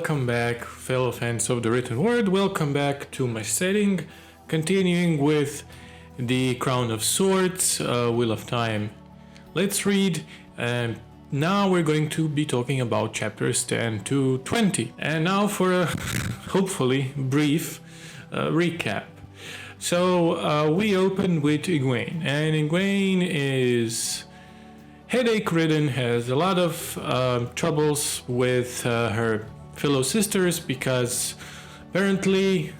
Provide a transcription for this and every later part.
welcome back, fellow fans of the written word. Welcome back to my setting, continuing with the Crown of Swords, Wheel of Time. Let's read, and now we're going to be talking about chapters 10 to 20. And now for a hopefully brief recap. So we open with Egwene, and Egwene is headache-ridden, has a lot of troubles with her fellow sisters because apparently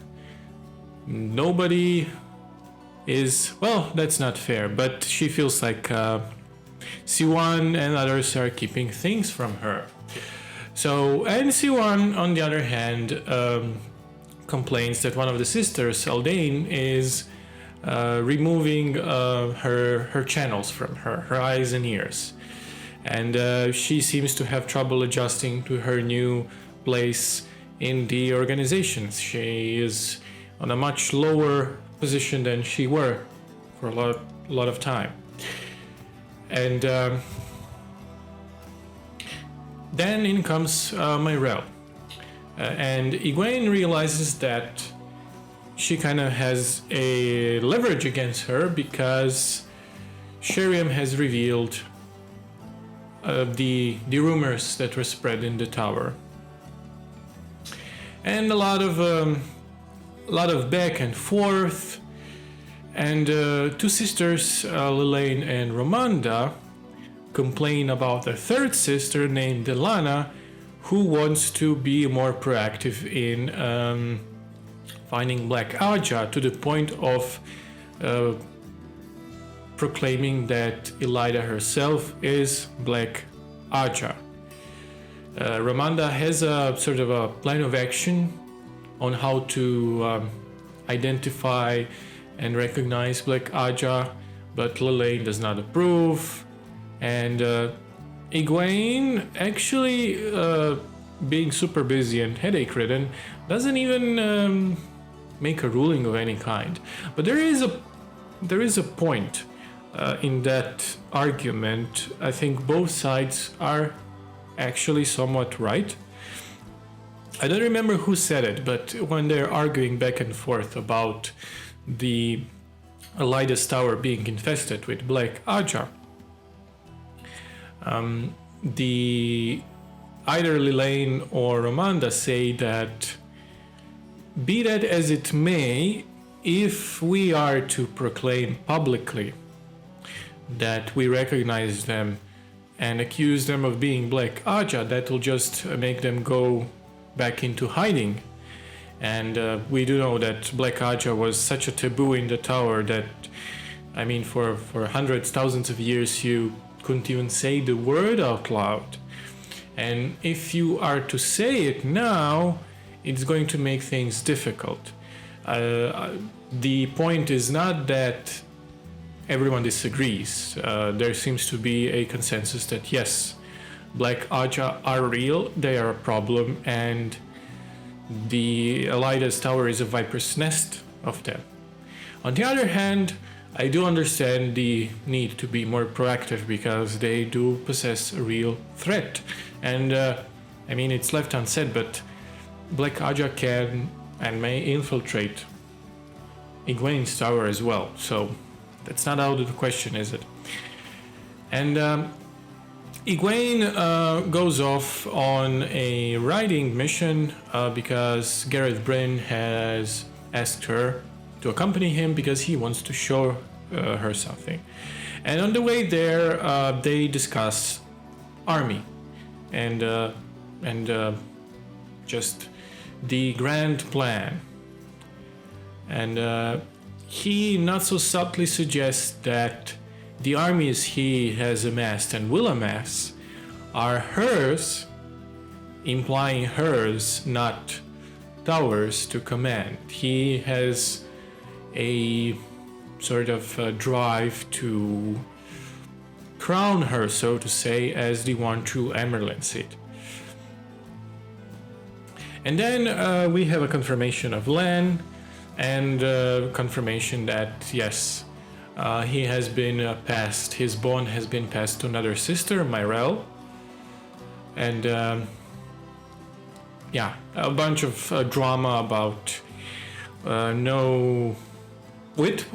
nobody is, well, that's not fair, but she feels like Siwan and others are keeping things from her. So, and Siwan, on the other hand, complains that one of the sisters, Aldane, is removing her channels from her eyes and ears. And she seems to have trouble adjusting to her new place in the organization. She is on a much lower position than she were for a lot of time. And then in comes Myrelle. And Egwene realizes that she kind of has a leverage against her because Sheriam has revealed the rumors that were spread in the tower. And a lot of back and forth, and two sisters, Lelaine and Romanda, complain about a third sister named Delana, who wants to be more proactive in finding Black Aja, to the point of proclaiming that Elida herself is Black Aja. Romanda has a sort of a plan of action on how to identify and recognize Black Aja, but Lelaine does not approve. And Egwene, actually being super busy and headache-ridden, doesn't even make a ruling of any kind. But there is a point in that argument. I think both sides are actually somewhat right. I don't remember who said it, but when they're arguing back and forth about the Elida's tower being infested with Black Aja, either Lelaine or Romanda say that, be that as it may, if we are to proclaim publicly that we recognize them and accuse them of being Black Aja, that will just make them go back into hiding. And we do know that Black Aja was such a taboo in the tower that, I mean, for hundreds, thousands of years, you couldn't even say the word out loud. And if you are to say it now, it's going to make things difficult. The point is not that everyone disagrees. There seems to be a consensus that yes, Black Aja are real, they are a problem, and the Elida's tower is a viper's nest of them. On the other hand, I do understand the need to be more proactive because they do possess a real threat. And I mean, it's left unsaid, but Black Aja can and may infiltrate Egwene's tower as well. So that's not out of the question, is it? And Egwene goes off on a riding mission because Gareth Bryn has asked her to accompany him because he wants to show her something. And on the way there, they discuss army and just the grand plan. And he not so subtly suggests that the armies he has amassed and will amass are hers, implying hers, not Tower's, to command. He has a sort of drive to crown her, so to say, as the one true Amerlin seat. And then we have a confirmation of Lan, and confirmation that yes, he has been passed, his bond has been passed to another sister, Myrelle. And a bunch of drama about no with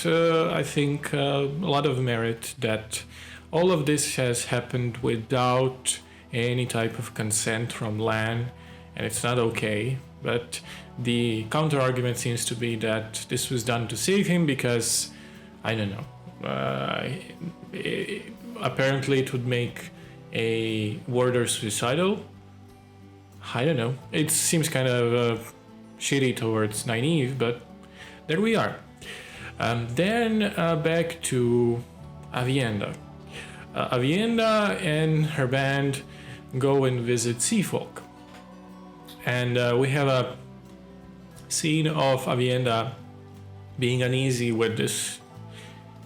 I think a lot of merit that all of this has happened without any type of consent from Lan, and it's not okay. But the counter argument seems to be that this was done to save him because, I don't know, apparently it would make a warder suicidal. I don't know. It seems kind of shitty towards Nynaeve, but there we are. Then back to Avienda. Avienda and her band go and visit Sea Folk. And we have a scene of Avienda being uneasy with this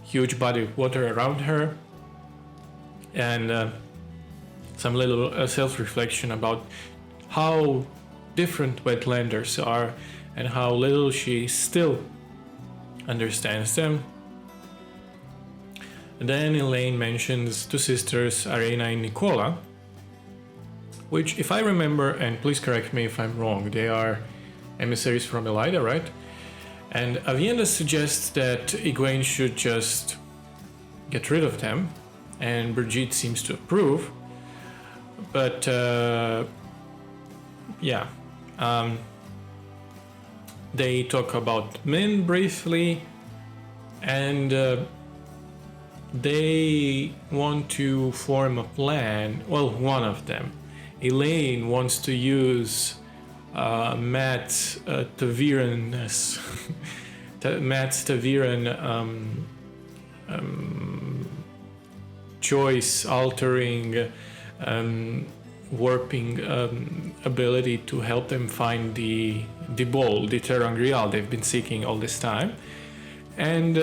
huge body of water around her, and some little self-reflection about how different wetlanders are and how little she still understands them. And then Elaine mentions two sisters, Arena and Nicola, which, if I remember, and please correct me if I'm wrong, they are emissaries from Elida, right? And Avienda suggests that Egwene should just get rid of them, and Brigitte seems to approve. But they talk about men briefly, and they want to form a plan. Well, one of them, Elaine, wants to use Matt's Taviran choice altering warping ability to help them find the ball, the ter'angreal they've been seeking all this time. And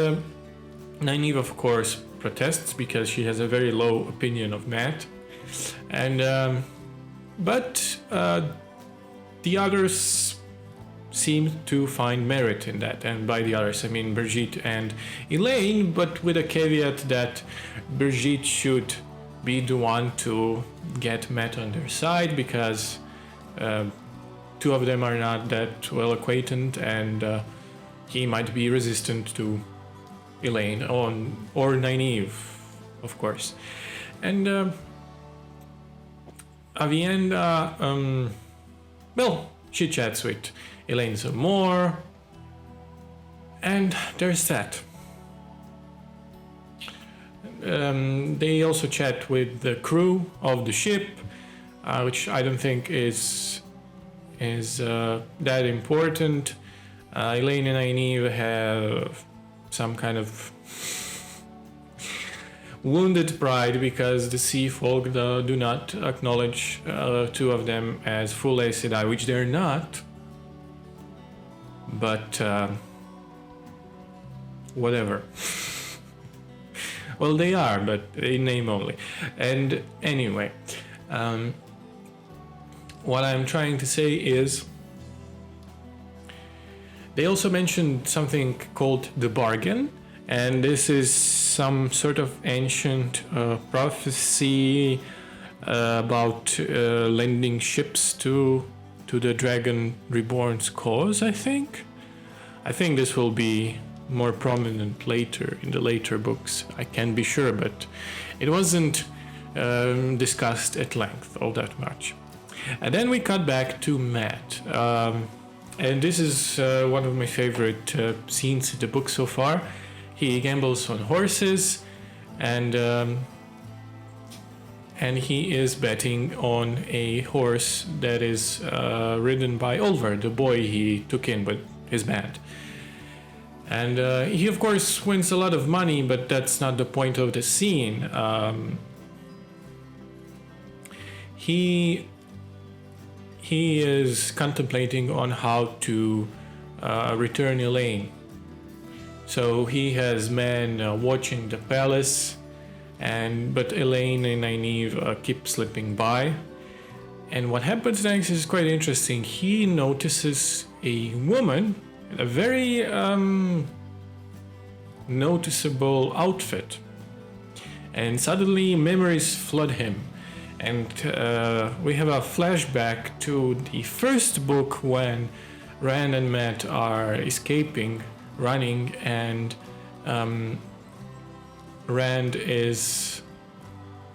Nynaeve, of course, protests because she has a very low opinion of Matt. And but the others seem to find merit in that, and by the others I mean Brigitte and Elaine, but with a caveat that Brigitte should be the one to get Matt on their side, because two of them are not that well acquainted, and he might be resistant to Elaine or Nynaeve, of course. And Avienda, she chats with Elaine some more, and there's that. They also chat with the crew of the ship, which I don't think is that important. Elaine and Nynaeve have some kind of wounded pride because the Sea Folk do not acknowledge two of them as full Aes Sedai, which they're not. But whatever. Well, they are, but in name only. And anyway, what I'm trying to say is they also mentioned something called the bargain, and this is some sort of ancient prophecy about lending ships to the Dragon Reborn's cause, I think. I think this will be more prominent later, in the later books. I can't be sure, but it wasn't discussed at length all that much. And then we cut back to Matt. And this is one of my favorite scenes in the book so far. He gambles on horses, and he is betting on a horse that is ridden by Olver, the boy he took in with his band. And he, of course, wins a lot of money, but that's not the point of the scene. He is contemplating on how to return Elaine. So he has men watching the palace, but Elaine and Nynaeve keep slipping by. And what happens next is quite interesting. He notices a woman in a very noticeable outfit, and suddenly memories flood him. And we have a flashback to the first book when Rand and Matt are escaping, running, and Rand is,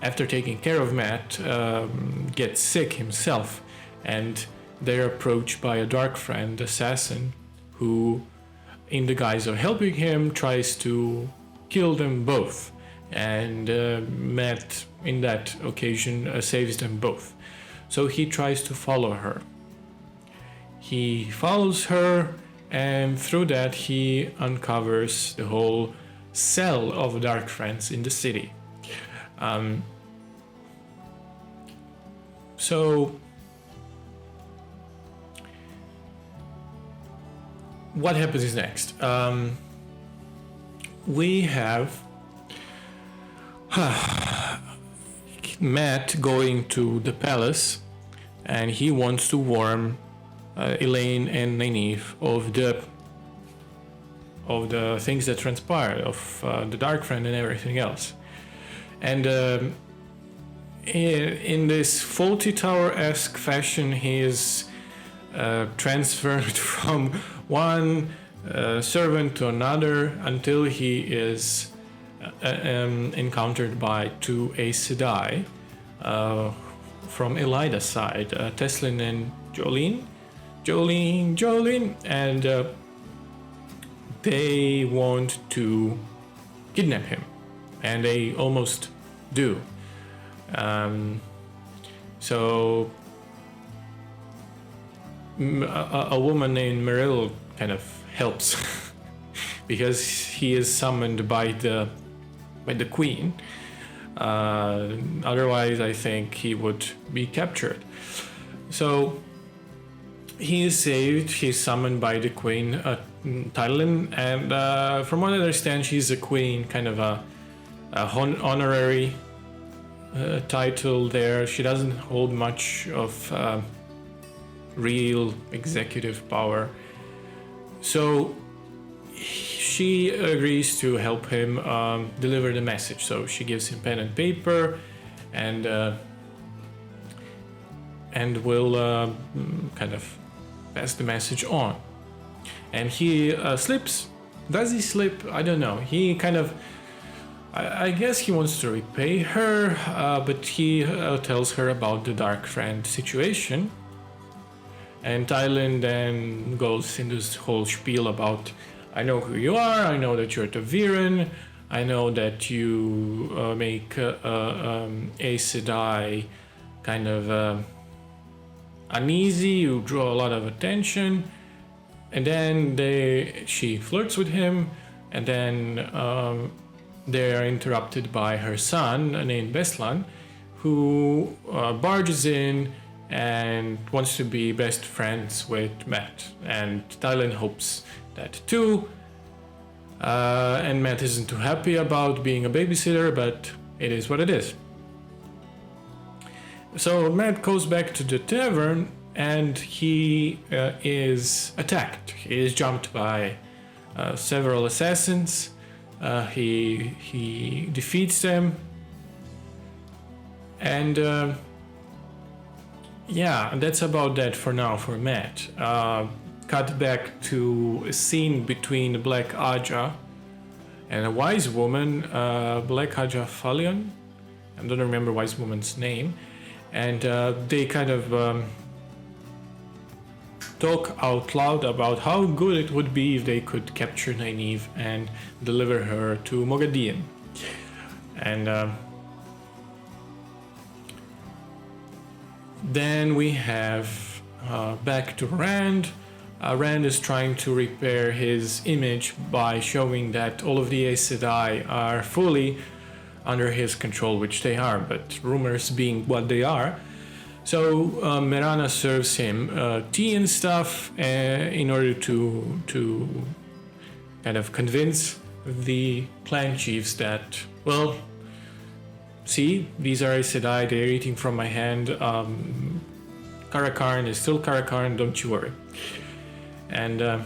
after taking care of Matt, gets sick himself, and they're approached by a dark friend, assassin, who, in the guise of helping him, tries to kill them both. And Matt, in that occasion, saves them both. So he tries to follow her. He follows her, and through that he uncovers the whole cell of dark friends in the city. So what happens next? We have Matt going to the palace, and he wants to warn Elaine and Nynaeve of the things that transpired, of the dark friend and everything else. And in this Faulty Tower-esque fashion, he is transferred from one servant to another until he is encountered by two Aes Sedai from Elida's side, Teslin and Jolene, and they want to kidnap him, and they almost do. So a woman named Meryl kind of helps because he is summoned by the queen. Otherwise, I think he would be captured. So he is saved. He's summoned by the queen, Tywin, and from what I understand, she's a queen, kind of a honorary title there. She doesn't hold much of real executive power. So she agrees to help him deliver the message. So she gives him pen and paper, and will kind of pass the message on. And he slips. Does he slip? I don't know. He kind of, I guess he wants to repay her, but he tells her about the dark friend situation. And Tywin then goes into this whole spiel about, I know who you are, I know that you're Taviran, I know that you make Aes Sedai kind of uneasy, you draw a lot of attention. And then she flirts with him, and then they are interrupted by her son named Beslan, who barges in and wants to be best friends with Matt. And Tywin hopes that too. And Matt isn't too happy about being a babysitter, but it is what it is. So Matt goes back to the tavern, and he is attacked. He is jumped by several assassins. He defeats them, and yeah, that's about that for now for Matt. Cut back to a scene between Black Aja and a wise woman, Black Aja Falion. I don't remember wise woman's name, and they kind of talk out loud about how good it would be if they could capture Nynaeve and deliver her to Moghedien. And then we have back to Rand. Rand is trying to repair his image by showing that all of the Aes Sedai are fully under his control, which they are, but rumors being what they are. So Merana serves him tea and stuff in order to kind of convince the clan chiefs that, well, see, these are Aes Sedai, they're eating from my hand. Karakarn is still Karakarn, don't you worry. And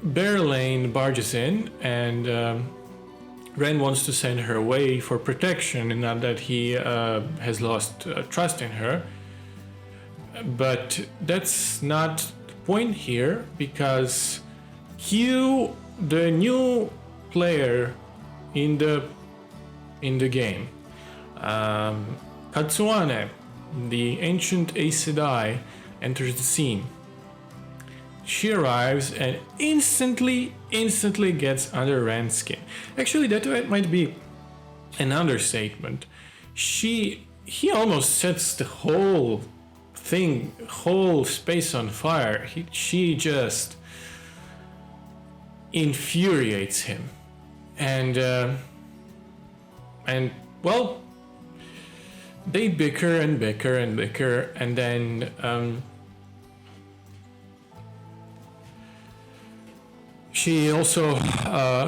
Berelain barges in and Ren wants to send her away for protection, and not that he has lost trust in her. But that's not the point here, because Q, the new player in the game, Katsuane, the ancient Aes Sedai, enters the scene. She arrives and instantly gets under Ren's skin. Actually, that might be an understatement. He almost sets the whole space on fire. She just infuriates him, and well, they bicker, and then she also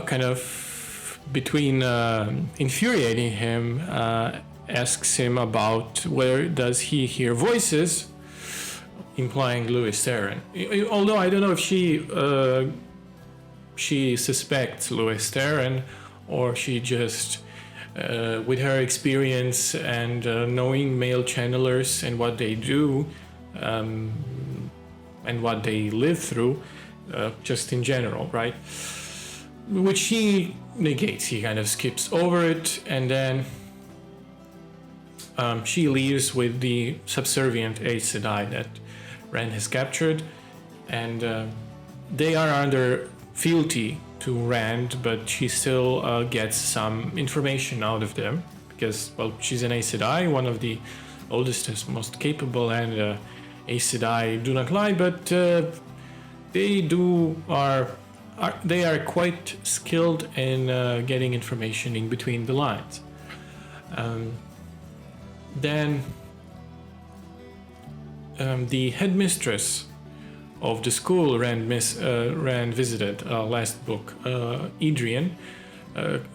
kind of, between infuriating him, asks him about where does he hear voices, implying Louis Theron. Although I don't know if she suspects Louis Theron, or she just, with her experience and knowing male channelers and what they do, and what they live through, just in general, right? Which he negates. He kind of skips over it, and then she leaves with the subservient Aes Sedai that Ren has captured, and they are under fealty to Rand, but she still gets some information out of them, because, well, she's an Aes Sedai, one of the oldest and most capable, and Aes Sedai do not lie, but they are quite skilled in getting information in between the lines. Then the headmistress of the school Rand visited last book, Adrian,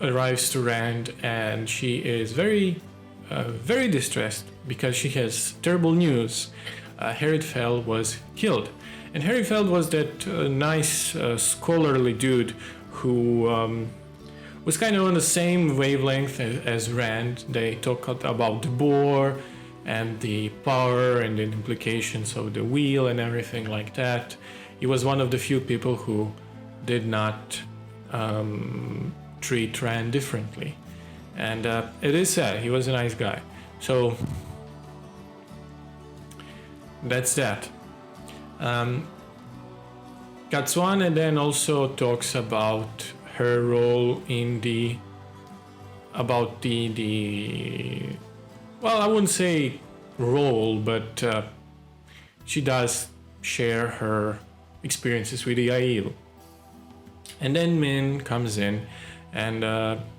arrives to Rand, and she is very distressed because she has terrible news. Herifeld was killed. And Herifeld was that nice, scholarly dude who was kind of on the same wavelength as Rand. They talked about the boar and the power and the implications of the wheel and everything like that. He was one of the few people who did not treat Rand differently. And it is sad. He was a nice guy. So that's that. Katsuane then also talks about her role in well, I wouldn't say role, but she does share her experiences with the Aiel. And then Min comes in, and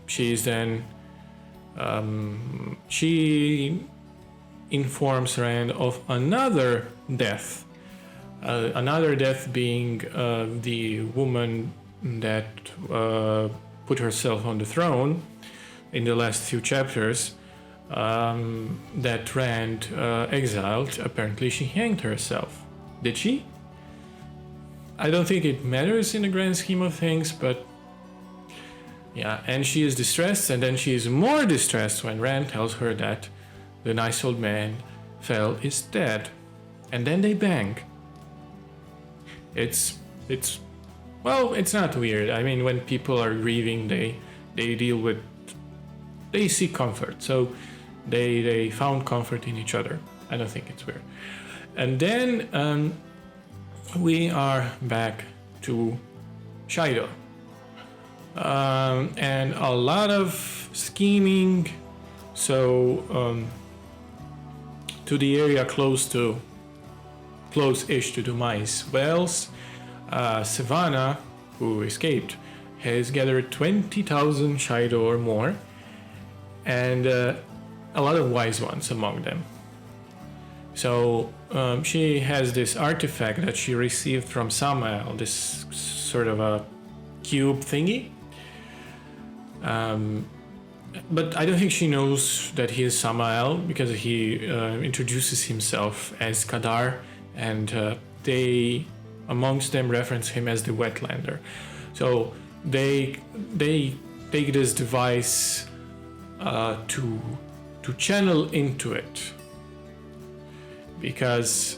she's then she informs Rand of another death. Another death being the woman that put herself on the throne in the last few chapters, that Rand exiled. Apparently she hanged herself. Did she? I don't think it matters in the grand scheme of things, but yeah, and she is distressed, and then she is more distressed when Rand tells her that the nice old man Fel is dead. And then they bang. It's not weird. I mean, when people are grieving, they seek comfort. So they found comfort in each other. I don't think it's weird. And then we are back to Shido. And a lot of scheming. So to the area close-ish to the mice wells, Savannah, who escaped, has gathered 20,000 Shido or more, and a lot of wise ones among them. So she has this artifact that she received from Samael, this sort of a cube thingy. But I don't think she knows that he is Samael, because he introduces himself as Kadar, and they amongst them reference him as the Wetlander. So they take this device to channel into it, because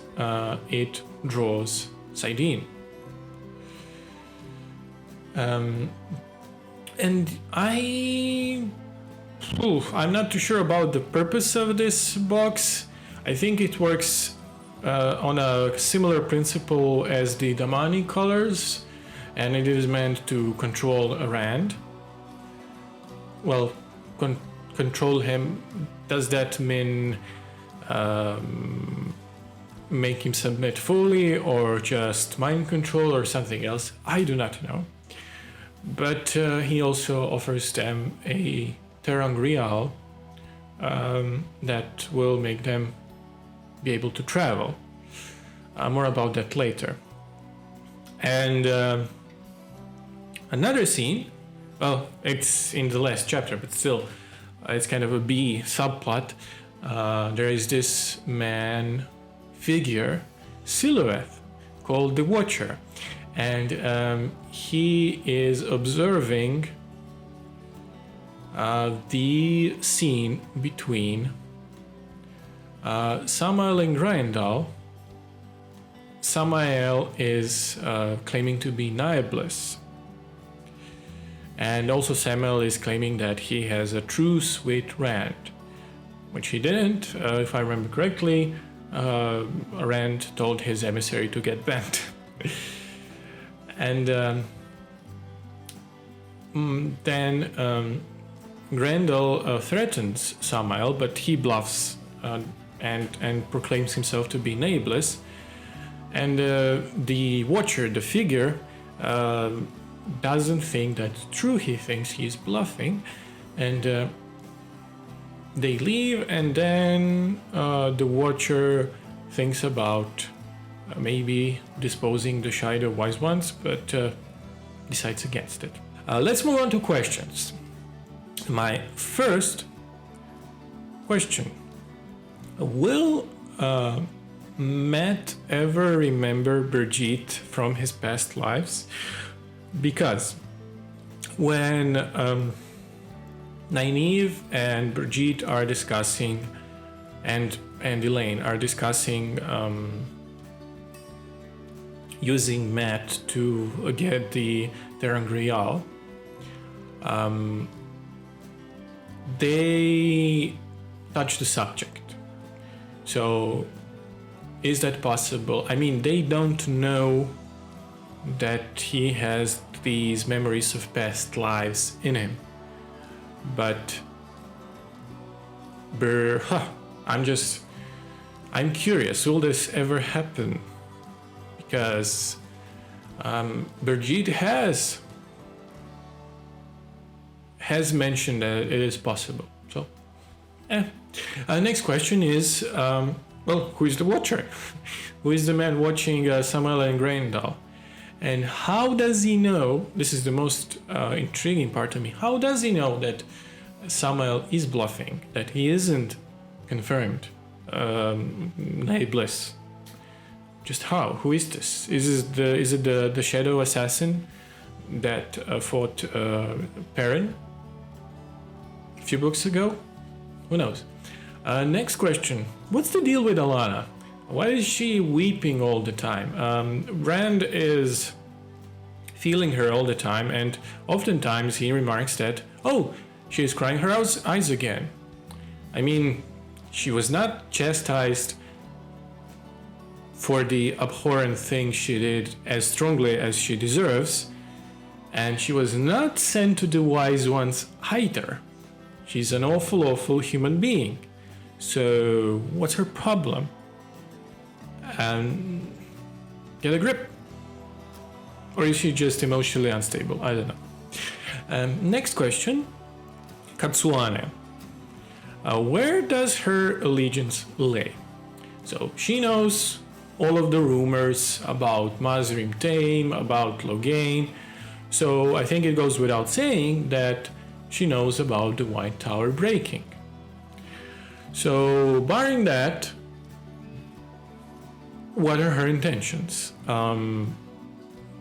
it draws Saidin. And I'm not too sure about the purpose of this box. I think it works on a similar principle as the Damani colors, and it is meant to control a Rand. Well, control him, does that mean make him submit fully, or just mind control, or something else? I do not know. But he also offers them a terangrial that will make them be able to travel. More about that later. And another scene, well, it's in the last chapter, but still, it's kind of a B subplot. There is this man figure, silhouette, called the Watcher, and he is observing the scene between Samael and Grendel. Samael is claiming to be Naiblis, and also Samael is claiming that he has a truce with Rand, which he didn't. If I remember correctly, Rand told his emissary to get bent. And then Grendel threatens Samael, but he bluffs and proclaims himself to be Naiblis. And the Watcher, the figure, doesn't think that's true. He thinks he's bluffing, and they leave. And then the Watcher thinks about maybe disposing the Shider Wise Ones, but decides against it. Let's move on to questions. My first question: will Matt ever remember Brigitte from his past lives? Because when Nynaeve and Brigitte are discussing, and Elaine are discussing using Matt to get the terangrial, they touch the subject. So is that possible? I mean, they don't know that he has these memories of past lives in him, but I'm curious, will this ever happen? Because Brigitte has mentioned that it is possible. So, next question is, who is the Watcher? Who is the man watching Samael and Grendel? And how does he know? This is the most intriguing part to me. How does he know that Samael is bluffing? That he isn't confirmed Naiblis? Just how? Who is this? Is it the shadow assassin that fought Perrin a few books ago? Who knows? Next question: what's the deal with Alana? Why is she weeping all the time? Rand is feeling her all the time, and oftentimes he remarks that, oh, she is crying her eyes again. I mean, she was not chastised for the abhorrent thing she did as strongly as she deserves, and she was not sent to the Wise Ones either. She's an awful human being. So what's her problem? Get a grip. Or is she just emotionally unstable? I don't know. Next question. Katsuane. Where does her allegiance lay? So she knows all of the rumors about Mazrim Taim, about Logain. So I think it goes without saying that she knows about the White Tower breaking. So barring that, what are her intentions?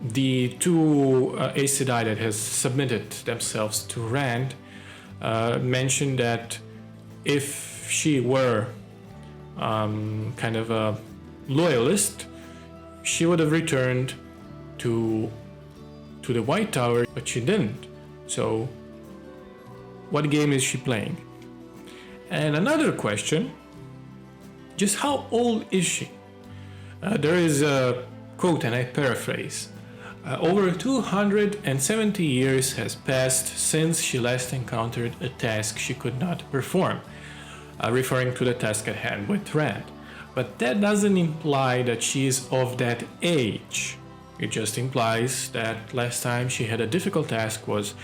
the two Aes Sedai that has submitted themselves to Rand mentioned that if she were kind of a loyalist, she would have returned to the White Tower, but she didn't. So what game is she playing? And another question, just how old is she? There is a quote, and I paraphrase. Over 270 years has passed since she last encountered a task she could not perform, referring to the task at hand with Rand. But that doesn't imply that she is of that age. It just implies that last time she had a difficult task was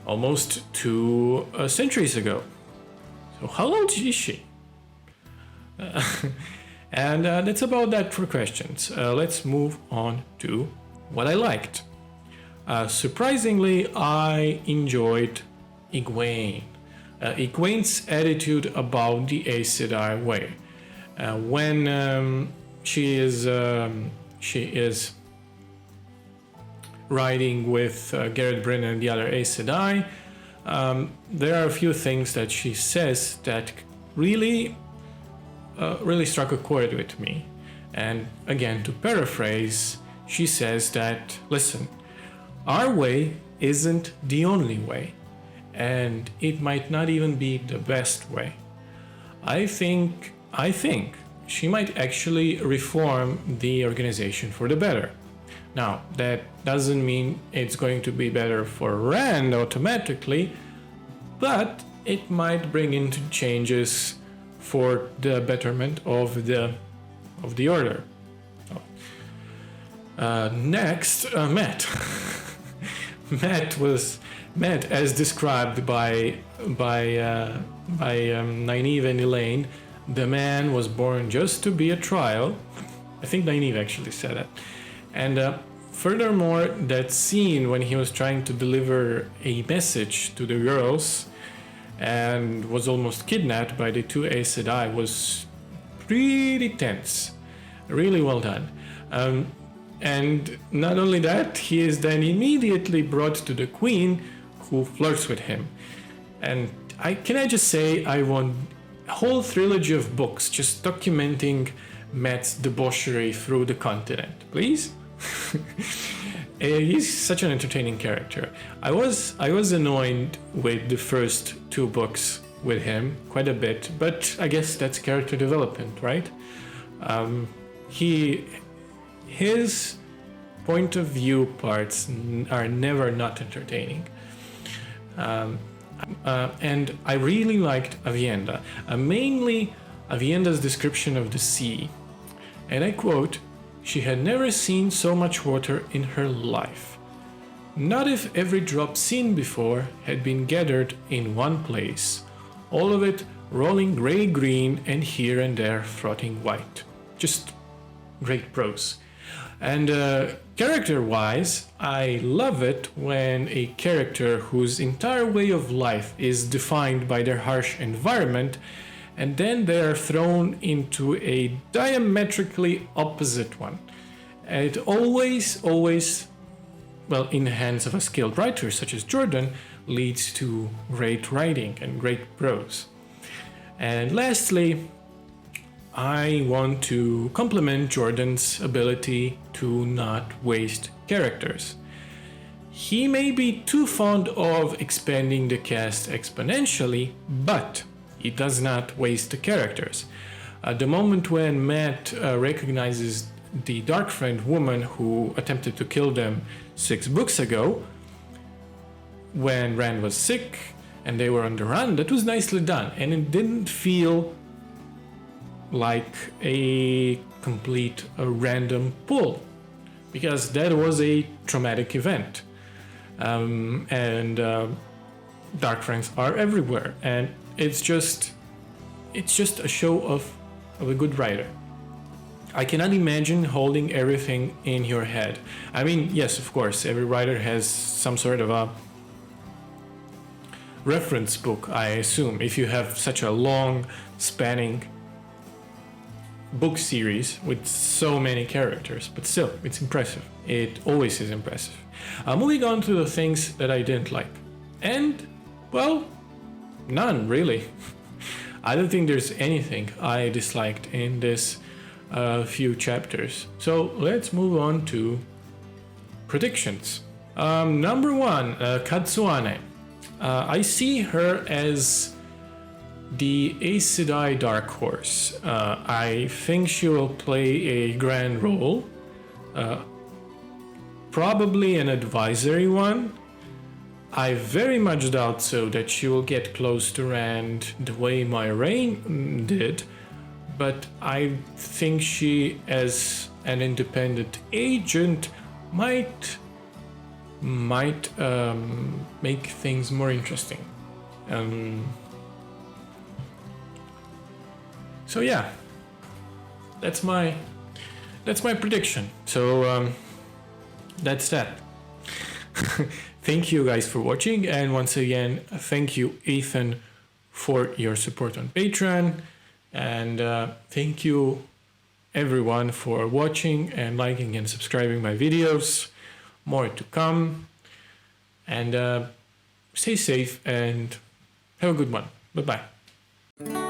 almost 2 centuries ago. So how old is she? And that's about that for questions. Let's move on to what I liked. Surprisingly, I enjoyed Egwene. Egwene's attitude about the Aes Sedai way. When she is riding with Garrett Bryn and the other Aes Sedai, there are a few things that she says that really struck a chord with me. And again, to paraphrase, she says that, listen, our way isn't the only way, and it might not even be the best way. I think she might actually reform the organization for the better. Now, that doesn't mean it's going to be better for Rand automatically, but it might bring into changes for the betterment of the order. Next, Matt. Matt, as described by Nynaeve and Elaine. The man was born just to be a trial. I think Nynaeve actually said that. And furthermore, that scene when he was trying to deliver a message to the girls and was almost kidnapped by the two Aes Sedai was pretty tense. Really well done. And not only that, he is then immediately brought to the Queen, who flirts with him. And can I just say, I want a whole trilogy of books just documenting Matt's debauchery through the continent, please? He's such an entertaining character. I was annoyed with the first 2 books with him quite a bit, but I guess that's character development, right? His point of view parts are never not entertaining. And I really liked Avienda, mainly Avienda's description of the sea. And I quote, "She had never seen so much water in her life. Not if every drop seen before had been gathered in one place, all of it rolling gray-green and here and there frothing white." Just great prose. And character-wise, I love it when a character whose entire way of life is defined by their harsh environment, and then they are thrown into a diametrically opposite one. And it always, well, in the hands of a skilled writer such as Jordan, leads to great writing and great prose. And lastly, I want to compliment Jordan's ability to not waste characters. He may be too fond of expanding the cast exponentially, but he does not waste the characters. The moment when Matt recognizes the Dark Friend woman who attempted to kill them 6 books ago, when Rand was sick and they were on the run, that was nicely done, and it didn't feel like a complete random pull, because that was a traumatic event. And Dark Friends are everywhere, and it's just a show of a good writer. I cannot imagine holding everything in your head. I mean, yes, of course, every writer has some sort of a reference book, I assume, if you have such a long spanning book series with so many characters, but still, it's impressive. It always is impressive. Moving on to the things that I didn't like. And, well, none really. I don't think there's anything I disliked in this few chapters. So let's move on to predictions. Number one, Katsuane. I see her as the Aes Sedai Dark Horse. I think she will play a grand role, probably an advisory one. I very much doubt so that she will get close to Rand the way Moiraine did, but I think she, as an independent agent, might make things more interesting. So yeah, that's my prediction. So that's that. Thank you guys for watching, and once again, thank you, Ethan, for your support on Patreon, and thank you everyone for watching and liking and subscribing my videos. More to come, and stay safe and have a good one. Bye bye.